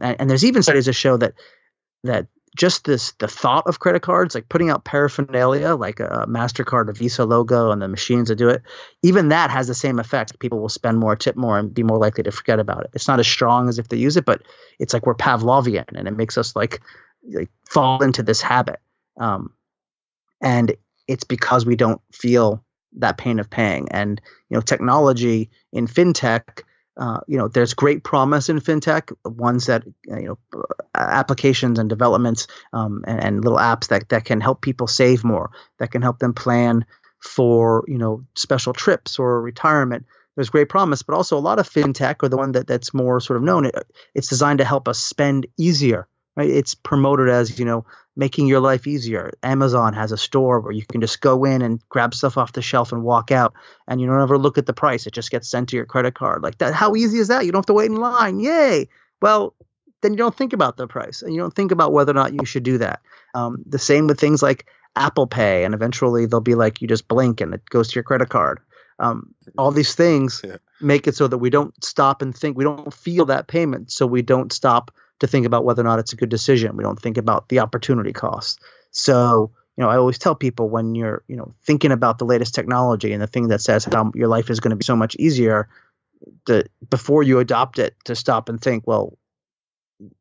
Speaker 3: And there's even studies that show that just the thought of credit cards, like putting out paraphernalia, like a MasterCard or Visa logo and the machines that do it, even that has the same effect. People will spend more, tip more, and be more likely to forget about it. It's not as strong as if they use it, but it's like we're Pavlovian, and it makes us like fall into this habit. And it's because we don't feel that pain of paying. And technology in fintech, there's great promise in fintech. Ones that applications and developments and little apps that can help people save more, that can help them plan for special trips or retirement. There's great promise, but also a lot of fintech, or the one that's more sort of known, it's designed to help us spend easier. Right? It's promoted as, making your life easier. Amazon has a store where you can just go in and grab stuff off the shelf and walk out, and you don't ever look at the price. It just gets sent to your credit card. Like that. How easy is that? You don't have to wait in line. Yay. Well, then you don't think about the price, and you don't think about whether or not you should do that. The same with things like Apple Pay, and eventually they'll be like, you just blink and it goes to your credit card. All these things make it so that we don't stop and think. We don't feel that payment, so we don't stop to think about whether or not it's a good decision. We don't think about the opportunity costs. So, I always tell people, when you're, thinking about the latest technology and the thing that says how your life is going to be so much easier, before you adopt it, to stop and think, well,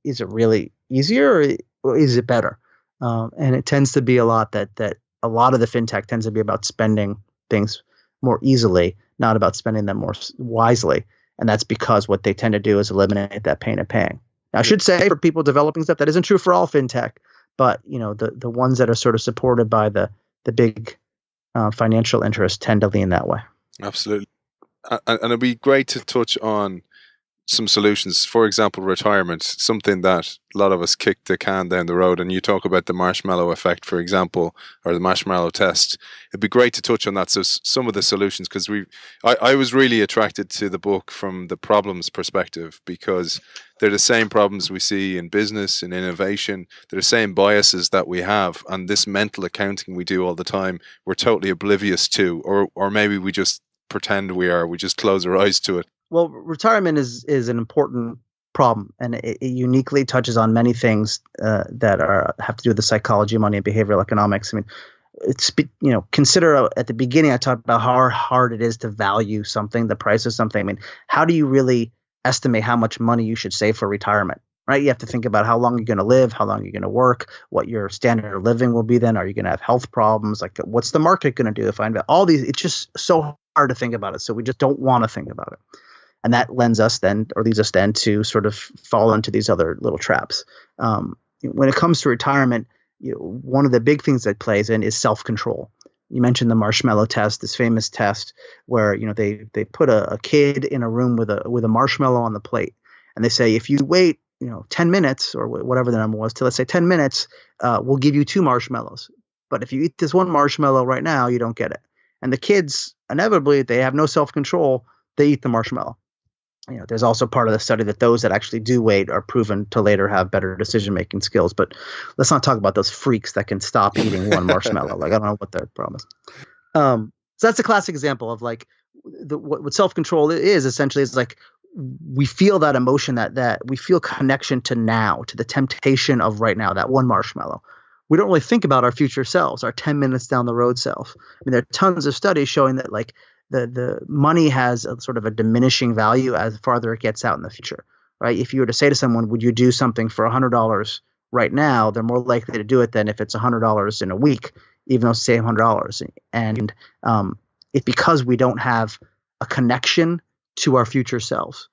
Speaker 3: is it really easier or is it better? And it tends to be a lot that a lot of the fintech tends to be about spending things more easily, not about spending them more wisely. And that's because what they tend to do is eliminate that pain of paying. Now, I should say, for people developing stuff, that isn't true for all fintech, but the ones that are sort of supported by the big financial interests tend to lean that way.
Speaker 2: Absolutely. And it'd be great to touch on some solutions. For example, retirement, something that a lot of us kick the can down the road. And you talk about the marshmallow effect, for example, or the marshmallow test. It'd be great to touch on that. So some of the solutions, because I was really attracted to the book from the problems perspective, because they're the same problems we see in business, in innovation. They're the same biases that we have. And this mental accounting we do all the time, we're totally oblivious to, or maybe we just pretend we just close our eyes to it.
Speaker 3: Well, retirement is an important problem, and it uniquely touches on many things that have to do with the psychology of money and behavioral economics. I mean, consider at the beginning I talked about how hard it is to value something, the price of something. I mean, how do you really estimate how much money you should save for retirement? Right? You have to think about how long you're going to live, how long you're going to work, what your standard of living will be then. Are you going to have health problems? Like, what's the market going to do to find out all these? It's just so hard to think about it. So we just don't want to think about it. And that leads us then to sort of fall into these other little traps. When it comes to retirement, one of the big things that plays in is self-control. You mentioned the marshmallow test, this famous test where they put a kid in a room with a marshmallow on the plate, and they say, if you wait 10 minutes or whatever the number was, to let's say 10 minutes, we'll give you 2 marshmallows. But if you eat this one marshmallow right now, you don't get it. And the kids, inevitably, they have no self-control. They eat the marshmallow. There's also part of the study that those that actually do wait are proven to later have better decision-making skills. But let's not talk about those freaks that can stop eating one marshmallow. Like, I don't know what their problem is. So that's a classic example of like what self-control is essentially is like we feel that emotion that we feel connection to now, to the temptation of right now, that one marshmallow. We don't really think about our future selves, our 10 minutes down the road self. I mean, there are tons of studies showing that like the money has a sort of a diminishing value as farther it gets out in the future, right? If you were to say to someone, would you do something for $100 right now? They're more likely to do it than if it's $100 in a week, even though it's the same $100. And it's because we don't have a connection to our future selves.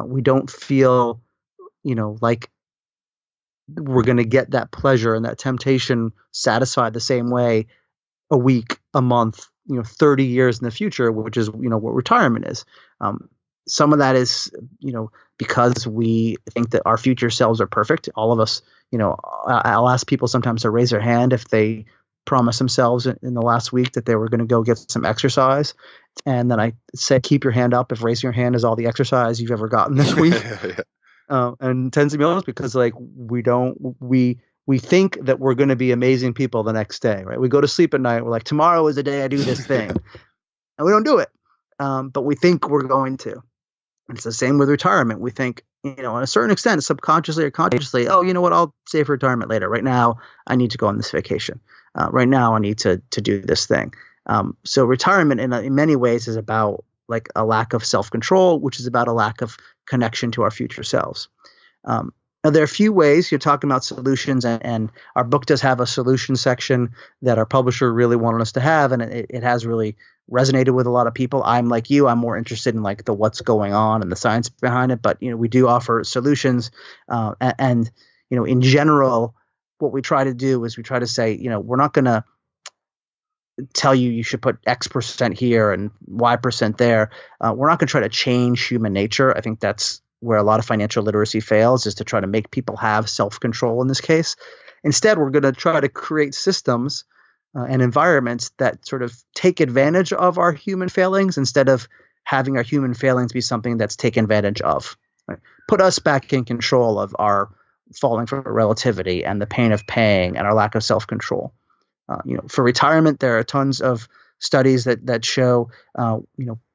Speaker 3: We don't feel, like we're going to get that pleasure and that temptation satisfied the same way a week, a month, 30 years in the future, which is, what retirement is. Some of that is, because we think that our future selves are perfect. All of us, I'll ask people sometimes to raise their hand if they promise themselves in the last week that they were going to go get some exercise. And then I say, keep your hand up if raising your hand is all the exercise you've ever gotten this week. And tends to be honest, because like we think that we're going to be amazing people the next day, right? We go to sleep at night. We're like, tomorrow is the day I do this thing. And we don't do it. But we think we're going to. And it's the same with retirement. We think, on a certain extent, subconsciously or consciously, oh, you know what? I'll save for retirement later. Right now, I need to go on this vacation. Right now, I need to do this thing. So retirement in many ways is about like a lack of self-control, which is about a lack of connection to our future selves. Now, there are a few ways you're talking about solutions, and our book does have a solution section that our publisher really wanted us to have, and it has really resonated with a lot of people. I'm like you, I'm more interested in like the what's going on and the science behind it, but we do offer solutions, and in general, what we try to do is we try to say, we're not going to tell you should put X% here and Y% there. We're not going to try to change human nature. I think that's where a lot of financial literacy fails, is to try to make people have self-control in this case. Instead, we're going to try to create systems and environments that sort of take advantage of our human failings instead of having our human failings be something that's taken advantage of. Right? Put us back in control of our falling for relativity and the pain of paying and our lack of self-control. For retirement, there are tons of studies that show,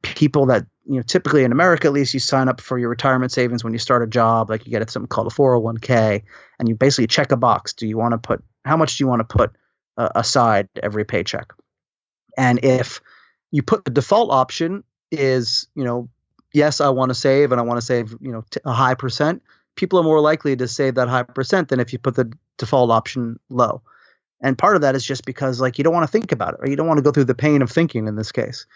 Speaker 3: people that, typically in America, at least, you sign up for your retirement savings when you start a job, like you get something called a 401k, and you basically check a box. How much do you want to put aside every paycheck? And if you put the default option is, yes, I want to save and I want to save, a high percent, people are more likely to save that high percent than if you put the default option low. And part of that is just because like you don't want to think about it, or you don't want to go through the pain of thinking in this case.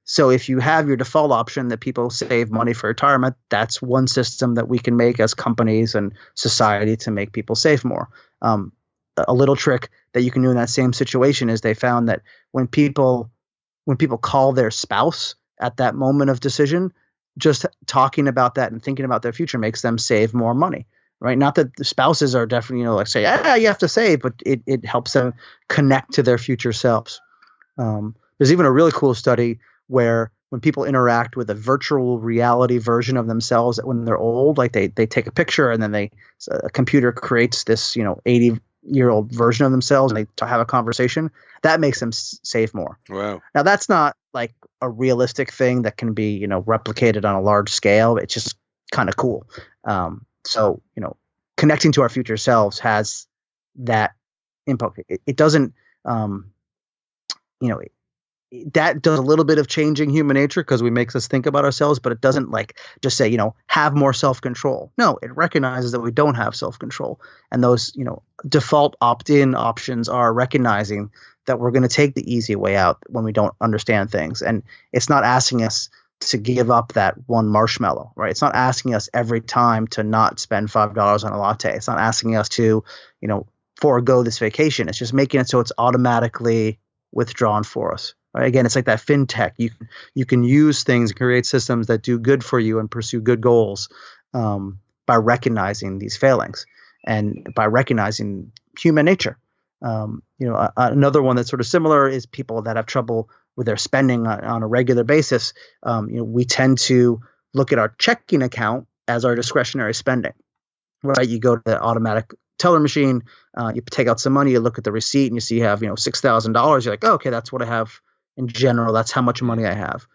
Speaker 3: So if you have your default option that people save money for retirement, that's one system that we can make as companies and society to make people save more. A little trick that you can do in that same situation is they found that when people call their spouse at that moment of decision, just talking about that and thinking about their future makes them save more money, right? Not that the spouses are definitely, like say, you have to save, but it helps them connect to their future selves. There's even a really cool study where when people interact with a virtual reality version of themselves when they're old, like they take a picture and then a computer creates this 80-year-old version of themselves and they have a conversation, that makes them save more.
Speaker 2: Wow.
Speaker 3: Now that's not like a realistic thing that can be replicated on a large scale. It's just kind of cool. So connecting to our future selves has that impact. It doesn't that does a little bit of changing human nature because we makes us think about ourselves, but it doesn't like just say, have more self-control. No, it recognizes that we don't have self-control. And those, default opt-in options are recognizing that we're going to take the easy way out when we don't understand things. And it's not asking us to give up that one marshmallow, right? It's not asking us every time to not spend $5 on a latte. It's not asking us to, forego this vacation. It's just making it so it's automatically withdrawn for us. Right? Again, it's like that fintech. You can use things and create systems that do good for you and pursue good goals by recognizing these failings and by recognizing human nature. Another one that's sort of similar is people that have trouble with their spending on a regular basis. We tend to look at our checking account as our discretionary spending. Right? You go to the automatic teller machine, you take out some money, you look at the receipt, and you see you have $6,000. You're like, oh, okay, that's what I have. In general, that's how much money I have.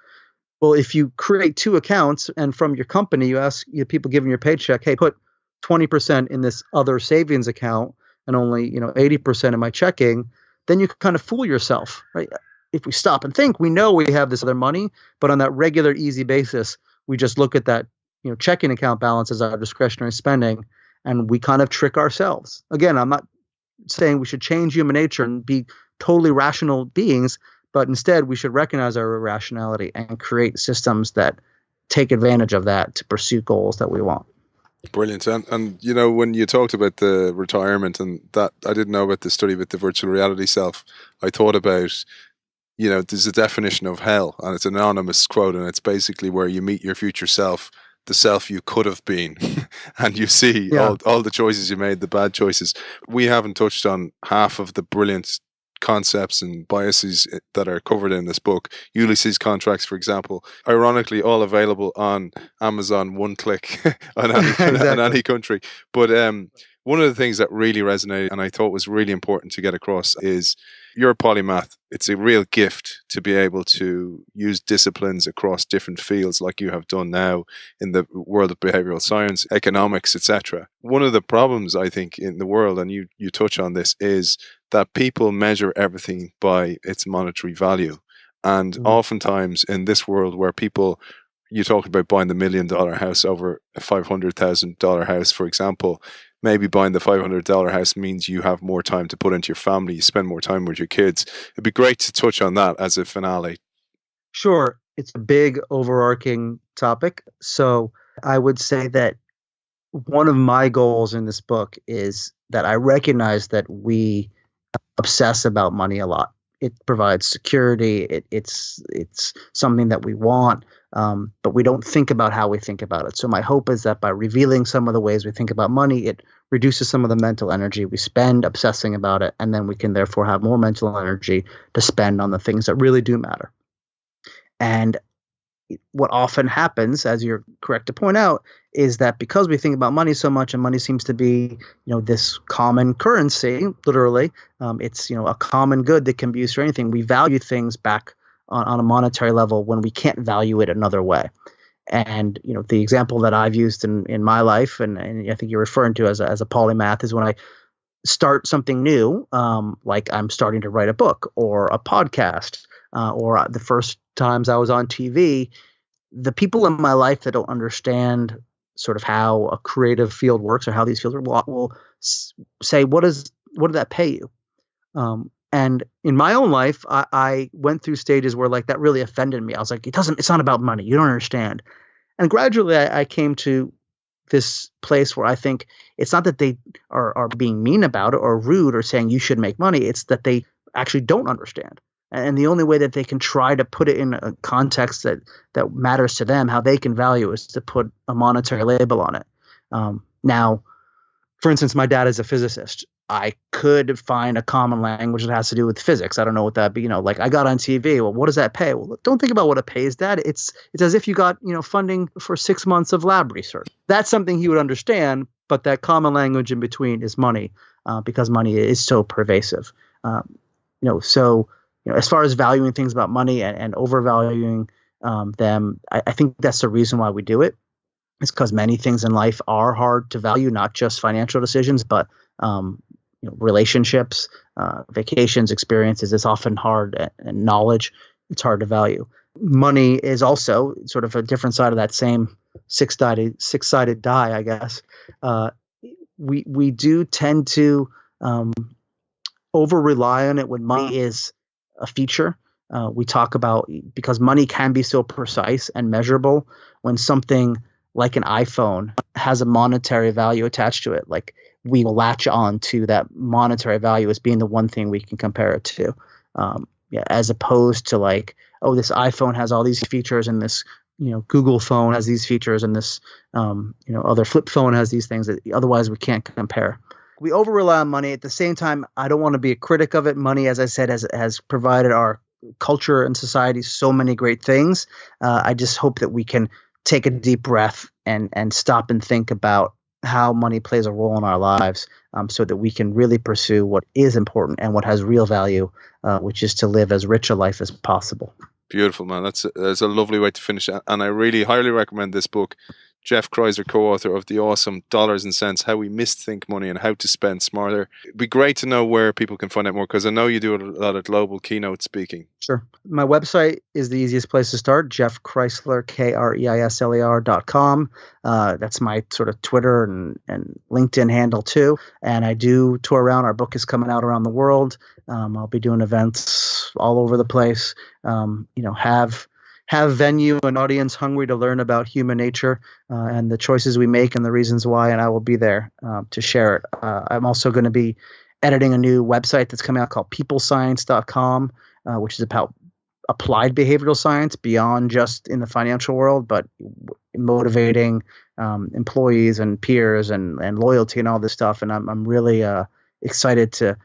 Speaker 3: Well, if you create two accounts and from your company, you ask people giving your paycheck, hey, put 20% in this other savings account and only 80% in my checking, then you can kind of fool yourself, right? If we stop and think, we know we have this other money, but on that regular, easy basis, we just look at that checking account balance as our discretionary spending, and we kind of trick ourselves. Again, I'm not saying we should change human nature and be totally rational beings, but instead, we should recognize our irrationality and create systems that take advantage of that to pursue goals that we want.
Speaker 2: Brilliant. And when you talked about the retirement and that, I didn't know about the study with the virtual reality self. I thought about, there's a definition of hell, and it's an anonymous quote, and it's basically where you meet your future self, the self you could have been, and you see all the choices you made, the bad choices. We haven't touched on half of the brilliant concepts and biases that are covered in this book. Ulysses contracts, for example, ironically all available on Amazon, one click on any country. But one of the things that really resonated and I thought was really important to get across is you're a polymath. It's a real gift to be able to use disciplines across different fields like you have done now in the world of behavioral science, economics, etc. One of the problems I think in the world, and you touch on this, is that people measure everything by its monetary value. And oftentimes in this world where people, you talk about buying the $1 million house over a $500,000 house, for example, maybe buying the $500 house means you have more time to put into your family, you spend more time with your kids. It'd be great to touch on that as a finale.
Speaker 3: Sure. It's a big overarching topic. So I would say that one of my goals in this book is that I recognize that we obsess about money a lot. It provides security. It's something that we want, but we don't think about how we think about it. So my hope is that by revealing some of the ways we think about money, it reduces some of the mental energy we spend obsessing about it, and then we can therefore have more mental energy to spend on the things that really do matter. And what often happens, as you're correct to point out, is that because we think about money so much, and money seems to be, this common currency, literally, it's, a common good that can be used for anything. We value things back on a monetary level when we can't value it another way. And, the example that I've used in my life, and I think you're referring to as a polymath, is when I start something new, like I'm starting to write a book or a podcast, or the first times I was on TV, the people in my life that don't understand sort of how a creative field works or how these fields work will say, what did that pay you? And in my own life, I went through stages where like that really offended me. I was like, it's not about money. You don't understand. And gradually I came to this place where I think it's not that they are being mean about it or rude or saying you should make money. It's that they actually don't understand. And the only way that they can try to put it in a context that matters to them, how they can value, is to put a monetary label on it. Now, for instance, my dad is a physicist. I could find a common language that has to do with physics. I don't know what that be. Like I got on TV. Well, what does that pay? Well, don't think about what it pays, Dad. It's as if you got funding for 6 months of lab research. That's something he would understand. But that common language in between is money, because money is so pervasive. So as far as valuing things about money and overvaluing them, I think that's the reason why we do it. It's because many things in life are hard to value, not just financial decisions, but relationships, vacations, experiences. It's often hard, and knowledge, it's hard to value. Money is also sort of a different side of that same six-sided die, I guess. We do tend to over rely on it when money is a feature. We talk about, because money can be so precise and measurable, when something like an iPhone has a monetary value attached to it, like we will latch on to that monetary value as being the one thing we can compare it to, as opposed to like, oh, this iPhone has all these features, and this Google phone has these features, and this other flip phone has these things that otherwise we can't compare. We over rely on money. At the same time, I don't want to be a critic of it. Money, as I said, has provided our culture and society so many great things. I just hope that we can take a deep breath and stop and think about how money plays a role in our lives, so that we can really pursue what is important and what has real value, which is to live as rich a life as possible.
Speaker 2: Beautiful, man. That's a lovely way to finish it. And I really highly recommend this book. Jeff Kreisler, co-author of the awesome Dollars and Cents, How We Misthink Money and How to Spend Smarter. It'd be great to know where people can find out more, because I know you do a lot of global keynote speaking.
Speaker 3: Sure. My website is the easiest place to start, Jeff Kreisler, KREISLER.com. That's my sort of Twitter and LinkedIn handle too. And I do tour around. Our book is coming out around the world. I'll be doing events all over the place. Have venue and audience hungry to learn about human nature and the choices we make and the reasons why, and I will be there to share it. I'm also going to be editing a new website that's coming out called peoplescience.com, which is about applied behavioral science beyond just in the financial world, but motivating employees and peers and loyalty and all this stuff. And I'm really excited to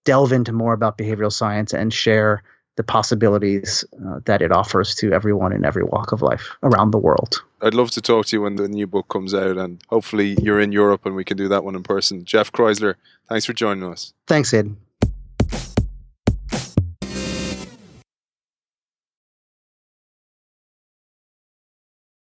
Speaker 3: delve into more about behavioral science and share the possibilities that it offers to everyone in every walk of life around the world.
Speaker 2: I'd love to talk to you when the new book comes out, and hopefully you're in Europe and we can do that one in person. Jeff Kreisler, thanks for joining us.
Speaker 3: Thanks, Ed.